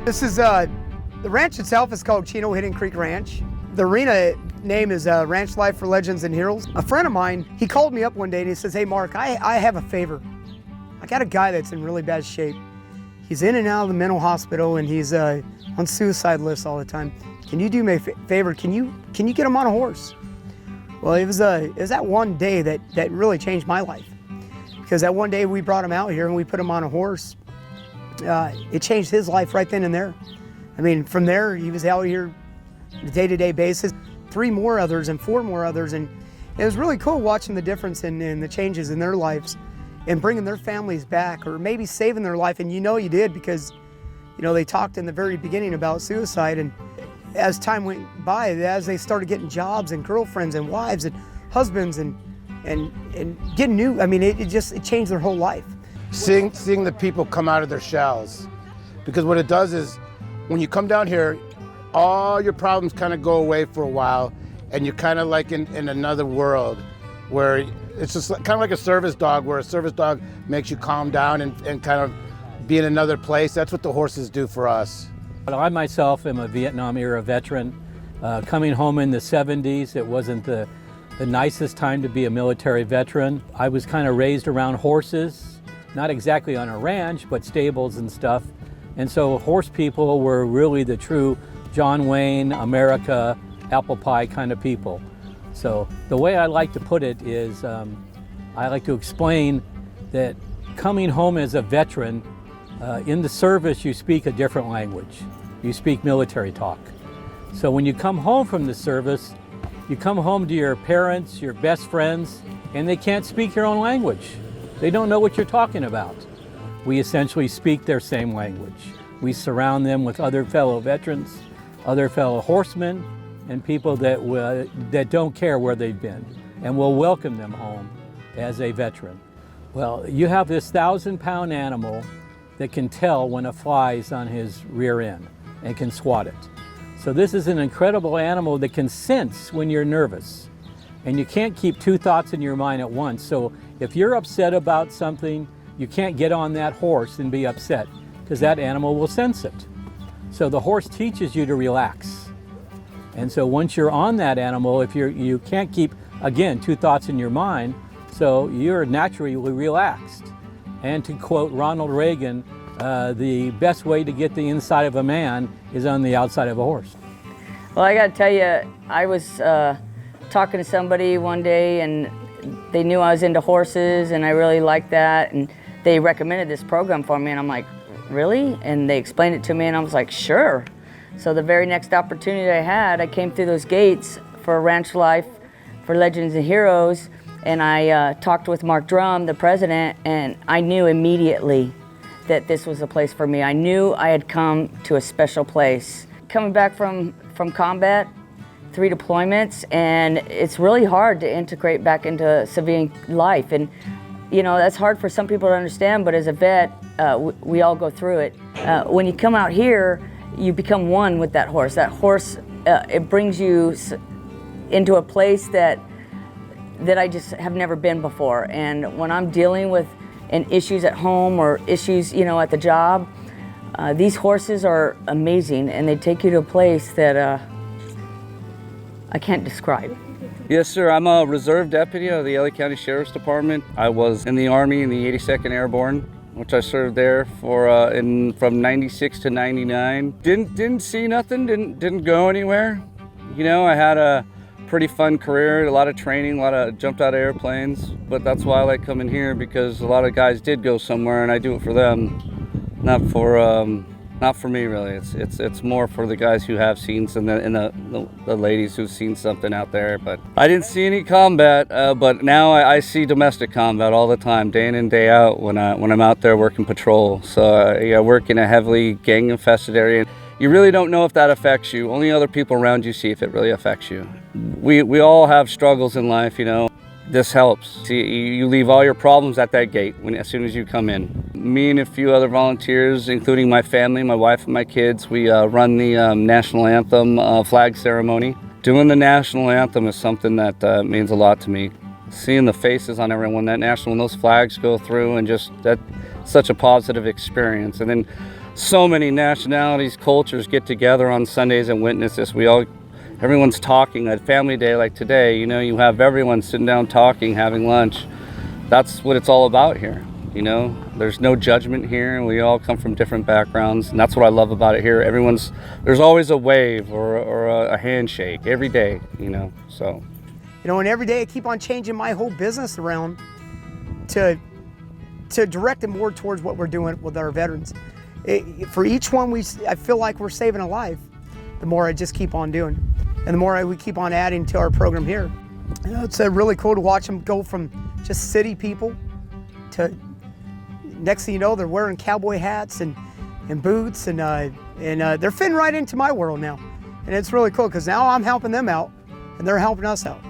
This is the ranch itself is called Chino Hidden Creek Ranch. The arena name is Ranch Life for Legends and Heroes. A friend of mine, he called me up one day and he says, "Hey Mark, I have a favor. I got a guy that's in really bad shape. He's in and out of the mental hospital and he's on suicide lists all the time. Can you do me a favor? Can you get him on a horse?" Well, it was that one day that really changed my life. Because that one day we brought him out here and we put him on a horse. It changed his life right then and there. I mean, from there, he was out here on a day-to-day basis, 3 more others and 4 more others. And it was really cool watching the difference in the changes in their lives and bringing their families back or maybe saving their life. And you know you did because, you know, they talked in the very beginning about suicide. And as time went by, as they started getting jobs and girlfriends and wives and husbands and getting new, I mean, it changed their whole life. Seeing the people come out of their shells. Because what it does is, when you come down here, all your problems kind of go away for a while, and you're kind of like in another world, where it's just kind of like a service dog, where a service dog makes you calm down and kind of be in another place. That's what the horses do for us. I myself am a Vietnam era veteran. Coming home in the 70s, it wasn't the nicest time to be a military veteran. I was kind of raised around horses, not exactly on a ranch, but stables and stuff. And so horse people were really the true John Wayne, America, apple pie kind of people. So the way I like to put it is, I like to explain that coming home as a veteran, in the service you speak a different language. You speak military talk. So when you come home from the service, you come home to your parents, your best friends, and they can't speak your own language. They don't know what you're talking about. We essentially speak their same language. We surround them with other fellow veterans, other fellow horsemen, and people that don't care where they've been, and will welcome them home as a veteran. Well, you have this 1,000-pound animal that can tell when a fly is on his rear end and can swat it. So this is an incredible animal that can sense when you're nervous. And you can't keep 2 thoughts in your mind at once. So if you're upset about something, you can't get on that horse and be upset because that animal will sense it. So the horse teaches you to relax. And so once you're on that animal, if you can't keep, again, 2 thoughts in your mind, so you're naturally relaxed. And to quote Ronald Reagan, the best way to get the inside of a man is on the outside of a horse. Well, I got to tell you, I was talking to somebody one day and they knew I was into horses and I really liked that, and they recommended this program for me, and I'm like, really? And they explained it to me and I was like, sure. So the very next opportunity I had, I came through those gates for Ranch Life for Legends and Heroes, and I talked with Mark Drum, the president, and I knew immediately that this was a place for me. I knew I had come to a special place. Coming back from combat, 3 deployments, and it's really hard to integrate back into civilian life. And you know, that's hard for some people to understand, but as a vet, we all go through it. When you come out here, you become one with that horse. That horse, it brings you into a place that I just have never been before. And when I'm dealing with issues at home or issues, you know, at the job, these horses are amazing, and they take you to a place that I can't describe. Yes, sir. I'm a reserve deputy of the LA County Sheriff's Department. I was in the Army in the 82nd Airborne, which I served there for from 96 to 99. Didn't see nothing. Didn't go anywhere. You know, I had a pretty fun career, a lot of training, jumped out of airplanes. But that's why I like coming here, because a lot of guys did go somewhere, and I do it for them, not for me really. It's more for the guys who have seen some, and the ladies who've seen something out there. But I didn't see any combat, but now I see domestic combat all the time, day in and day out when I'm out there working patrol. So I work in a heavily gang-infested area. You really don't know if that affects you. Only other people around you see if it really affects you. We all have struggles in life, you know. This helps. See, you leave all your problems at that gate as soon as you come in. Me and a few other volunteers, including my family, my wife and my kids, we run the national anthem flag ceremony. Doing the national anthem is something that means a lot to me. Seeing the faces on everyone, when those flags go through, and just that's such a positive experience. And then so many nationalities, cultures get together on Sundays and witness this. Everyone's talking at family day like today. You know, you have everyone sitting down talking, having lunch. That's what it's all about here. You know, there's no judgment here, and we all come from different backgrounds, and that's what I love about it here. There's always a wave or a handshake every day, you know, so. You know, and every day I keep on changing my whole business around to direct it more towards what we're doing with our veterans. For each one I feel like we're saving a life, the more I just keep on doing. And the more we keep on adding to our program here. You know, it's really cool to watch them go from just city people to, next thing you know, they're wearing cowboy hats and boots, and they're fitting right into my world now. And it's really cool because now I'm helping them out and they're helping us out.